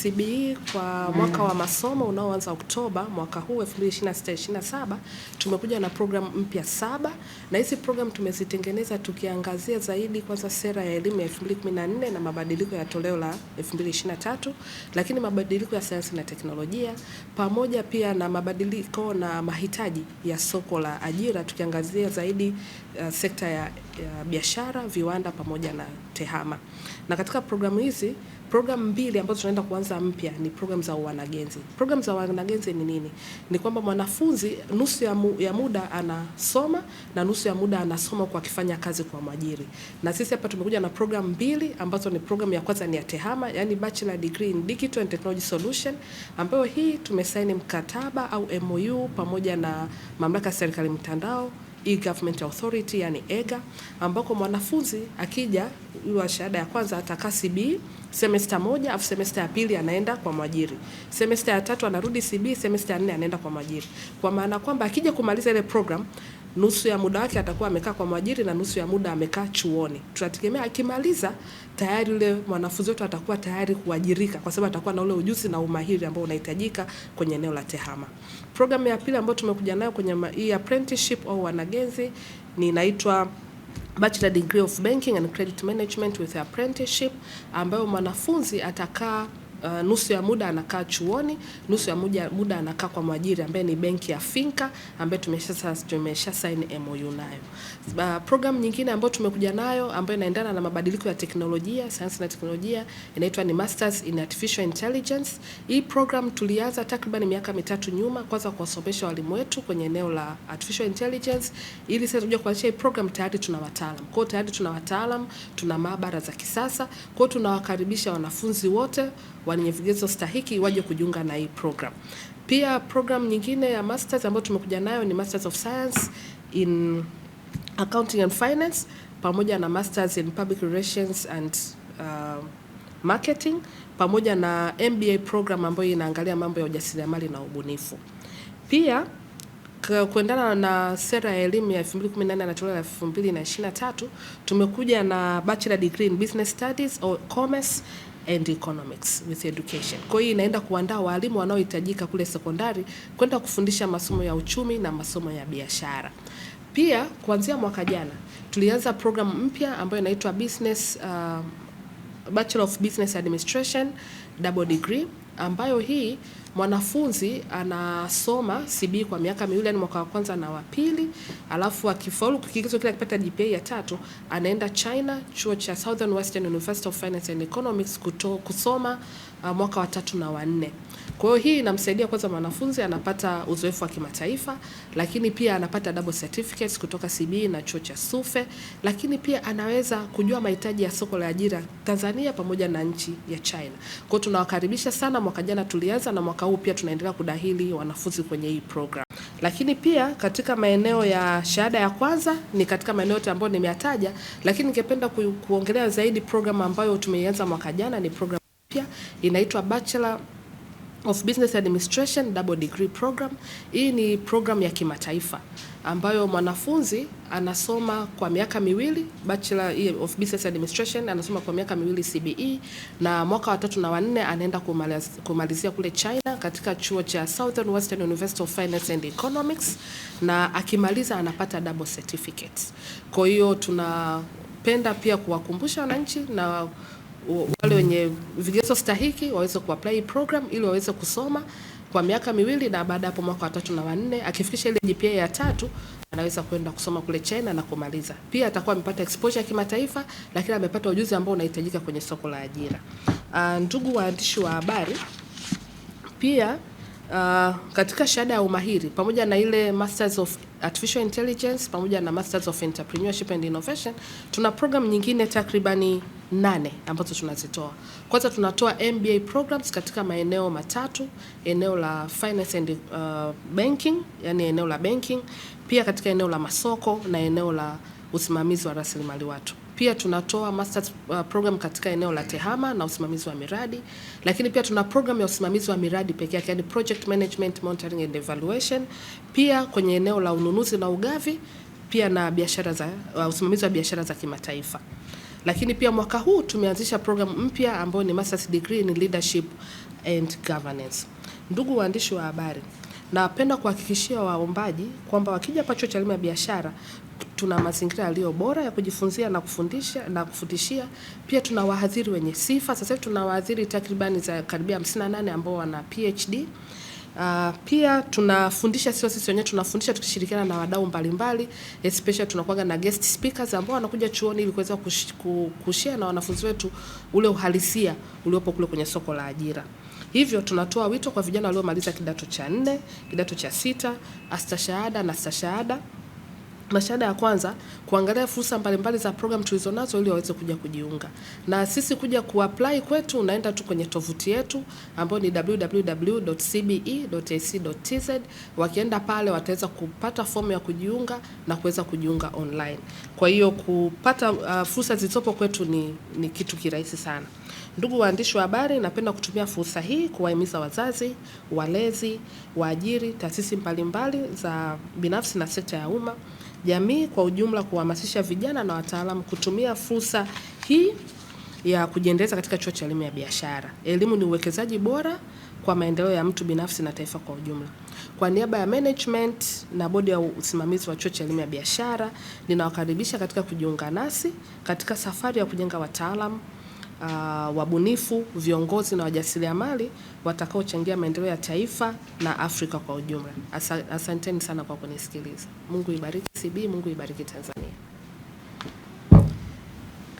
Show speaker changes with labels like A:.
A: CBE kwa mwaka wa masomo unaoanza Oktoba mwaka huu 2026-2027 tumekuja na program mpya 7, na hizi program tumezitengeneza tukiangazia zaidi kwanza sera ya elimu ya 2014 na mabadiliko ya toleo la 2023, lakini mabadiliko ya sayansi na teknolojia pamoja pia na mabadiliko na mahitaji ya soko la ajira, tukiangazia zaidi sekta ya biashara, viwanda pamoja na tehama. Na katika programu hizi, program mbili ambazo tunaenda kuanza mpya ni program za wanagenzi. Program za wanagenzi ni nini? Ni kwamba mwanafunzi nusu ya muda anasoma na nusu ya muda anasoma kwa kifanya kazi kwa mwajiri. Na sisi hapa tumekuja na program mbili ambazo ni program ya kwanza ni ya tehama, yani Bachelor Degree in Digital and Technology Solution, ambayo hii tumesaini mkataba au MOU pamoja na Mamlaka ya Serikali Mtandao, E-Government Authority yani EGA, ambako mwanafunzi akija wa shahada ya kwanza atakaa CBE semester moja, afu semester ya pili anaenda kwa mwajiri. Semester ya tatu anarudi CBE, semester ya 4 anaenda kwa mwajiri. Kwa maana kwamba akija kumaliza ile program, nusu ya muda wake atakuwa amekaa kwa mwajiri na nusu ya muda amekaa chuoni. Tunategemea akimaliza tayari yule mwanafunzi wetu atakuwa tayari kuajirika kwa sababu atakuwa na ule ujuzi na umahiri ambao unahitajika kwenye eneo la tehama. Program ya pili ambayo tumekuja nayo kwenye hii apprenticeship au wanagenzi ni inaitwa Bachelor Degree of Banking and Credit Management with Apprenticeship, ambayo mwanafunzi atakaa nusu ya muda anakaa chuoni, nusu ya muda anakaa kwa mwajiri ambaye ni benki ya Finka ambaye tumesha sign MOU nayo. Program nyingine ambayo tumekuja nayo ambayo inaendana na mabadiliko ya teknolojia, sayansi na teknolojia, inaitwa ni Masters in Artificial Intelligence. Hii program tulianza takriban miaka 3 nyuma, kwanza kuwasomesha walimu wetu kwenye eneo la Artificial Intelligence, ili sasa tuje kuanzisha hii program tayari tuna wataalamu. Kwa hiyo tayari tuna wataalamu, tuna maabara za kisasa. Kwa hiyo tunawakaribisha wanafunzi wote wenye vigezo stahiki waje kujiunga na hii program. Pia program nyingine ya masters ambayo tumekuja nayo ni Masters of Science in Accounting and Finance pamoja na Masters in Public Relations and Marketing pamoja na MBA program ambayo inaangalia mambo ya ujasiriamali na ubunifu. Pia kuendana na sera ya elimu ya 2018 na toleo la 2023 tumekuja na Bachelor Degree in Business Studies or Commerce and Economics with Education. Kwa hiyo inaenda kuandaa walimu wanaohitajika kule sekondari kwenda kufundisha masomo ya uchumi na masomo ya biashara. Pia kuanzia mwaka jana tulianza program mpya ambayo inaitwa Bachelor of Business Administration Double Degree, ambayo hii mwanafunzi anasoma CBE kwa miaka 2, yani mwaka wa kwanza na wa pili, alafu akifaulu kigezo kile akipata GPA ya 3 anaenda China, chuo cha Southern Western University of Finance and Economics kusoma mwaka wa 3 na wa 4. Kwa hiyo hii inamsaidia kwanza mwanafunzi anapata uzoefu wa kimataifa, lakini pia anapata double certificates kutoka CBE na chuo cha SUFE, lakini pia anaweza kujua mahitaji ya soko la ajira Tanzania pamoja na nchi ya China. Kwa hiyo tunawakaribisha sana. Mwaka jana tulianza na mwaka huu pia tunaendelea kudahili wanafunzi kwenye hii program. Lakini pia katika maeneo ya shahada ya kwanza ni katika maeneo yote ambayo nimeyataja, lakini ningependa kuongelea zaidi program ambayo tumeianza mwaka jana. Ni program pia inaitwa Bachelor of Business Administration Double Degree Program. Hii ni program ya kimataifa ambayo mwanafunzi anasoma kwa miaka 2, Bachelor of Business Administration anasoma kwa miaka 2 CBE, na mwaka wa 3 na wa 4 anaenda kumalizia kule China katika chuo cha Southern Western University of Finance and Economics, na akimaliza anapata double certificates. Kwa hiyo tunapenda pia kuwakumbusha wananchi na wale wenye vigezo stahiki waweze kuapply program ili waweze kusoma kwa miaka 2, na baada hapo mwaka wa 3 na wa 4 akifikisha ile GPA ya 3 anaweza kwenda kusoma kule China na kumaliza. Pia atakuwa amepata exposure ya kimataifa, lakini amepata ujuzi ambao unahitajika kwenye soko la ajira. Ndugu waandishi wa habari, pia katika shahada ya umahiri pamoja na ile Masters of Artificial Intelligence pamoja na Masters of Entrepreneurship and Innovation, tuna program nyingine takribani 8 ambazo tunazitoa. Kwanza tunatoa MBA programs katika maeneo matatu: eneo la finance and banking, yani eneo la banking, pia katika eneo la masoko na eneo la usimamizi wa rasilimali watu. Pia tunatoa masters program katika eneo la tehama na usimamizi wa miradi, lakini pia tuna program ya usimamizi wa miradi pekee yake, yani project management, monitoring and evaluation, pia kwenye eneo la ununuzi na ugavi, pia na biashara za usimamizi wa biashara za kimataifa. Lakini pia mwaka huu tumeanzisha program mpya ambayo ni Masters Degree in Leadership and Governance. Ndugu waandishi wa habari, napenda kuhakikishia waombaji kwamba wakija hapa Chuo cha Elimu ya Biashara tuna mazingira yaliyo bora ya kujifunzia na kufundisha na kufundishia. Pia tuna wahadhiri wenye sifa. Sasa hivi tuna wahadhiri takribani za karibia 58 ambao wana PhD. Pia tunafundisha sisi wenyewe, tunafundisha tukishirikiana na wadau mbalimbali, especially tunakuwa na guest speakers ambao wanakuja chuoni ili kuweza kushare na wanafunzi wetu ule uhalisia uliopo kule kwenye soko la ajira. Hivyo tunatoa wito kwa vijana waliomaliza kidato cha 4, kidato cha 6, astashahada na stashahada. Na shahada ya kwanza kuangalia fursa mbalimbali za program tulizonazo ili waweze kuja kujiunga. Na sisi kuja kuapply kwetu, unaenda tu kwenye tovuti yetu ambayo ni www.cbe.ac.tz. Wakienda pale wataweza kupata fomu ya kujiunga na kuweza kujiunga online. Kwa hiyo kupata fursa zilizopo kwetu ni kitu kirahisi sana. Ndugu waandishi wa habari, napenda kutumia fursa hii kuwahimiza wazazi, walezi, waajiri, taasisi mbalimbali za binafsi na sekta ya umma, jamii kwa ujumla kuhamasisha vijana na wataalamu kutumia fursa hii ya kujiendeleza katika Chuo cha Elimu ya Biashara. Elimu ni uwekezaji bora kwa maendeleo ya mtu binafsi na taifa kwa ujumla. Kwa niaba ya management na bodi ya usimamizi wa Chuo cha Elimu ya Biashara, ninawakaribisha katika kujiunga nasi katika safari ya kujenga wataalamu wabunifu, viongozi na wajasiriamali watakaochangia maendeleo ya taifa na Afrika kwa ujumla. Asanteni sana kwa kunisikiliza. Mungu ibariki CB, Mungu ibariki Tanzania.